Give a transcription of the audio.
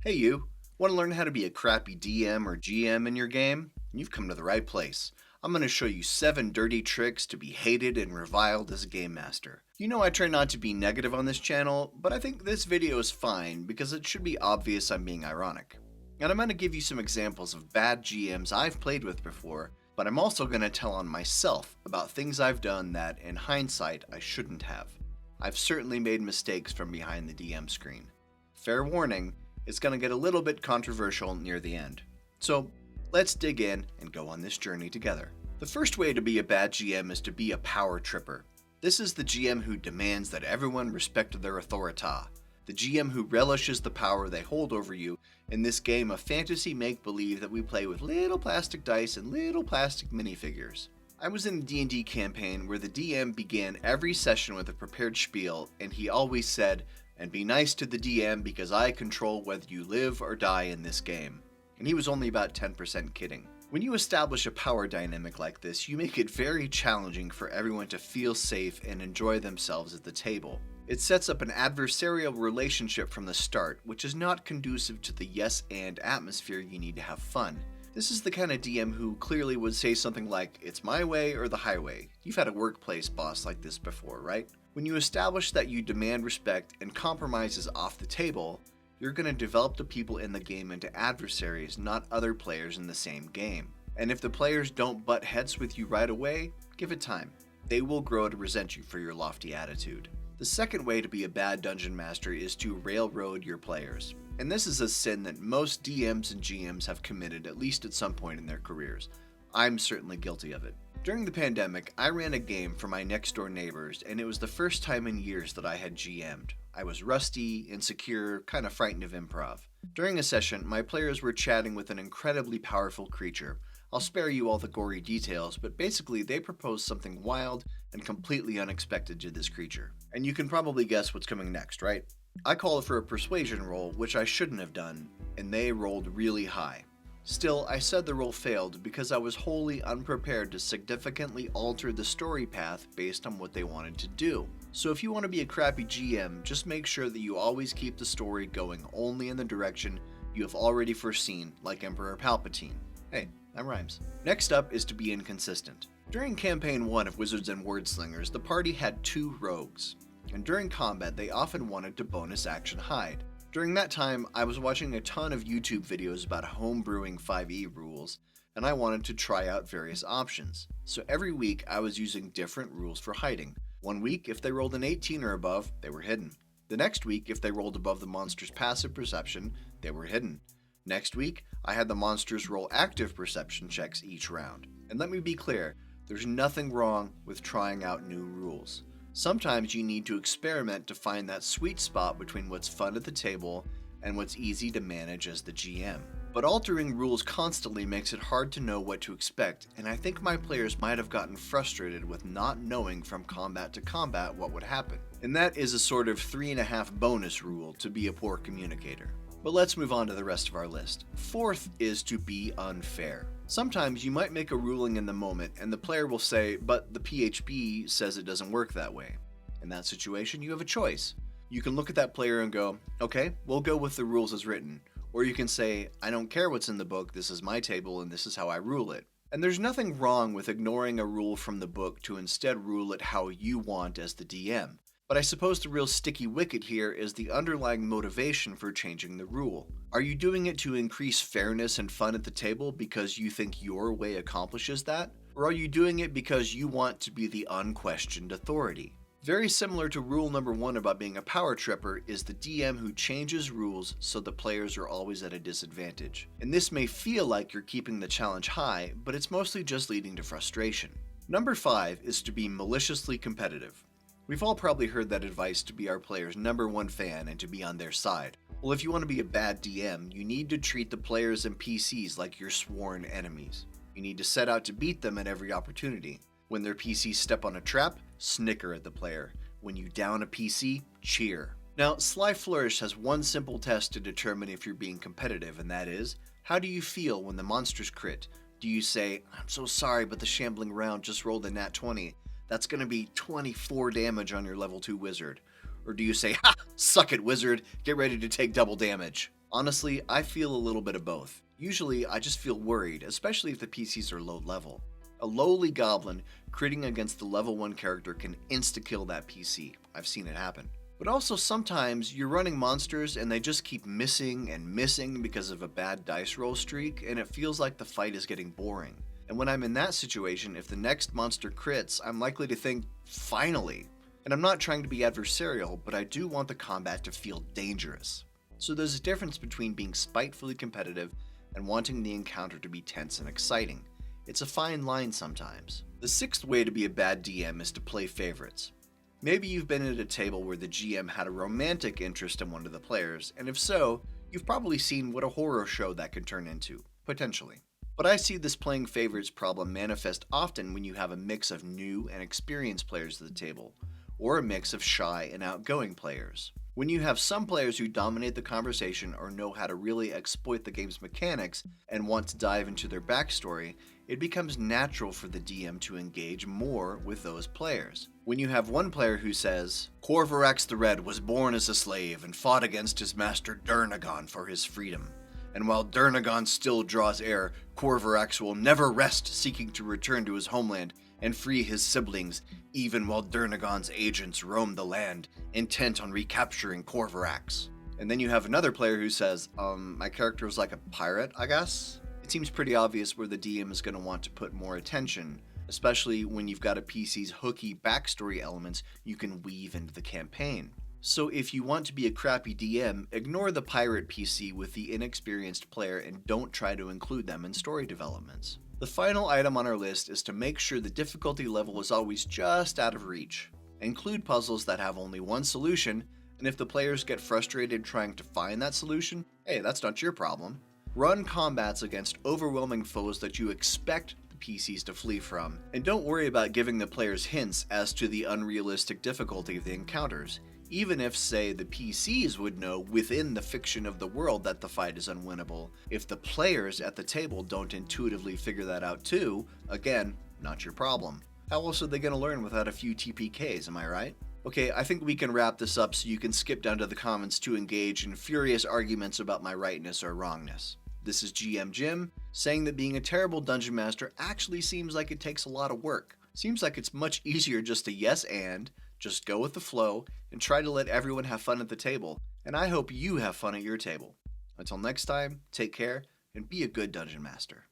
Hey you, want to learn how to be a crappy DM or GM in your game? You've come to the right place. I'm going to show you 7 dirty tricks to be hated and reviled as a game master. You know I try not to be negative on this channel, but I think this video is fine because it should be obvious I'm being ironic. And I'm going to give you some examples of bad GMs I've played with before, but I'm also going to tell on myself about things I've done that, in hindsight, I shouldn't have. I've certainly made mistakes from behind the DM screen. Fair warning, it's going to get a little bit controversial near the end. So let's dig in and go on this journey together. The first way to be a bad GM is to be a power tripper. This is the GM who demands that everyone respect their authority. The GM who relishes the power they hold over you in this game of fantasy make-believe that we play with little plastic dice and little plastic minifigures. I was in a D&D campaign where the DM began every session with a prepared spiel, and he always said, "And be nice to the DM because I control whether you live or die in this game." And he was only about 10% kidding. When you establish a power dynamic like this, you make it very challenging for everyone to feel safe and enjoy themselves at the table. It sets up an adversarial relationship from the start, which is not conducive to the yes and atmosphere you need to have fun. This is the kind of DM who clearly would say something like, "It's my way or the highway." You've had a workplace boss like this before, right? When you establish that you demand respect and compromise is off the table, you're going to develop the people in the game into adversaries, not other players in the same game. And if the players don't butt heads with you right away, give it time. They will grow to resent you for your lofty attitude. The second way to be a bad dungeon master is to railroad your players. And this is a sin that most DMs and GMs have committed at least at some point in their careers. I'm certainly guilty of it. During the pandemic, I ran a game for my next door neighbors, and it was the first time in years that I had GM'd. I was rusty, insecure, kind of frightened of improv. During a session, my players were chatting with an incredibly powerful creature. I'll spare you all the gory details, but basically they proposed something wild and completely unexpected to this creature. And you can probably guess what's coming next, right? I called for a persuasion roll, which I shouldn't have done, and they rolled really high. Still, I said the roll failed because I was wholly unprepared to significantly alter the story path based on what they wanted to do. So if you want to be a crappy GM, just make sure that you always keep the story going only in the direction you have already foreseen, like Emperor Palpatine. Hey, that rhymes. Next up is to be inconsistent. During Campaign 1 of Wizards and Wordslingers, the party had 2 rogues, and during combat they often wanted to bonus action hide. During that time, I was watching a ton of YouTube videos about homebrewing 5e rules, and I wanted to try out various options. So every week, I was using different rules for hiding. One week, if they rolled an 18 or above, they were hidden. The next week, if they rolled above the monster's passive perception, they were hidden. Next week, I had the monsters roll active perception checks each round. And let me be clear, there's nothing wrong with trying out new rules. Sometimes you need to experiment to find that sweet spot between what's fun at the table and what's easy to manage as the GM. But altering rules constantly makes it hard to know what to expect, and I think my players might have gotten frustrated with not knowing from combat to combat what would happen. And that is a sort of 3.5 bonus rule to be a poor communicator. But let's move on to the rest of our list. Fourth is to be unfair. Sometimes you might make a ruling in the moment and the player will say, "But the PHB says it doesn't work that way." In that situation, you have a choice. You can look at that player and go, "Okay, we'll go with the rules as written." Or you can say, "I don't care what's in the book, this is my table and this is how I rule it." And there's nothing wrong with ignoring a rule from the book to instead rule it how you want as the DM. But I suppose the real sticky wicket here is the underlying motivation for changing the rule. Are you doing it to increase fairness and fun at the table because you think your way accomplishes that? Or are you doing it because you want to be the unquestioned authority? Very similar to rule number 1 about being a power tripper is the DM who changes rules so the players are always at a disadvantage. And this may feel like you're keeping the challenge high, but it's mostly just leading to frustration. Number 5 is to be maliciously competitive. We've all probably heard that advice to be our players' number 1 fan and to be on their side. Well, if you want to be a bad DM, you need to treat the players and PCs like your sworn enemies. You need to set out to beat them at every opportunity. When their PCs step on a trap, snicker at the player. When you down a PC, cheer. Now, Sly Flourish has one simple test to determine if you're being competitive, and that is, how do you feel when the monsters crit? Do you say, "I'm so sorry, but the shambling round just rolled a nat 20. That's going to be 24 damage on your level 2 wizard"? Or do you say, "Ha! Suck it, wizard. Get ready to take double damage"? Honestly, I feel a little bit of both. Usually, I just feel worried, especially if the PCs are low level. A lowly goblin critting against the level 1 character can insta-kill that PC. I've seen it happen. But also sometimes you're running monsters and they just keep missing and missing because of a bad dice roll streak, and it feels like the fight is getting boring. And when I'm in that situation, if the next monster crits, I'm likely to think, finally. And I'm not trying to be adversarial, but I do want the combat to feel dangerous. So there's a difference between being spitefully competitive and wanting the encounter to be tense and exciting. It's a fine line sometimes. The sixth way to be a bad DM is to play favorites. Maybe you've been at a table where the GM had a romantic interest in one of the players, and if so, you've probably seen what a horror show that can turn into, potentially. But I see this playing favorites problem manifest often when you have a mix of new and experienced players at the table, or a mix of shy and outgoing players. When you have some players who dominate the conversation or know how to really exploit the game's mechanics and want to dive into their backstory, it becomes natural for the DM to engage more with those players. When you have one player who says, "Corvarax the Red was born as a slave and fought against his master Durnagon for his freedom. And while Durnagon still draws air, Corvarax will never rest seeking to return to his homeland and free his siblings, even while Durnagon's agents roam the land, intent on recapturing Corvarax." And then you have another player who says, my character is like a pirate, I guess? It seems pretty obvious where the DM is going to want to put more attention, especially when you've got a PC's hooky backstory elements you can weave into the campaign. So if you want to be a crappy DM, ignore the pirate PC with the inexperienced player and don't try to include them in story developments. The final item on our list is to make sure the difficulty level is always just out of reach. Include puzzles that have only one solution, and if the players get frustrated trying to find that solution, hey, that's not your problem. Run combats against overwhelming foes that you expect the PCs to flee from, and don't worry about giving the players hints as to the unrealistic difficulty of the encounters, even if, say, the PCs would know within the fiction of the world that the fight is unwinnable. If the players at the table don't intuitively figure that out too, again, not your problem. How else are they going to learn without a few TPKs, am I right? Okay, I think we can wrap this up so you can skip down to the comments to engage in furious arguments about my rightness or wrongness. This is GM Jim, saying that being a terrible dungeon master actually seems like it takes a lot of work. Seems like it's much easier just to yes and, just go with the flow, and try to let everyone have fun at the table, and I hope you have fun at your table. Until next time, take care, and be a good dungeon master.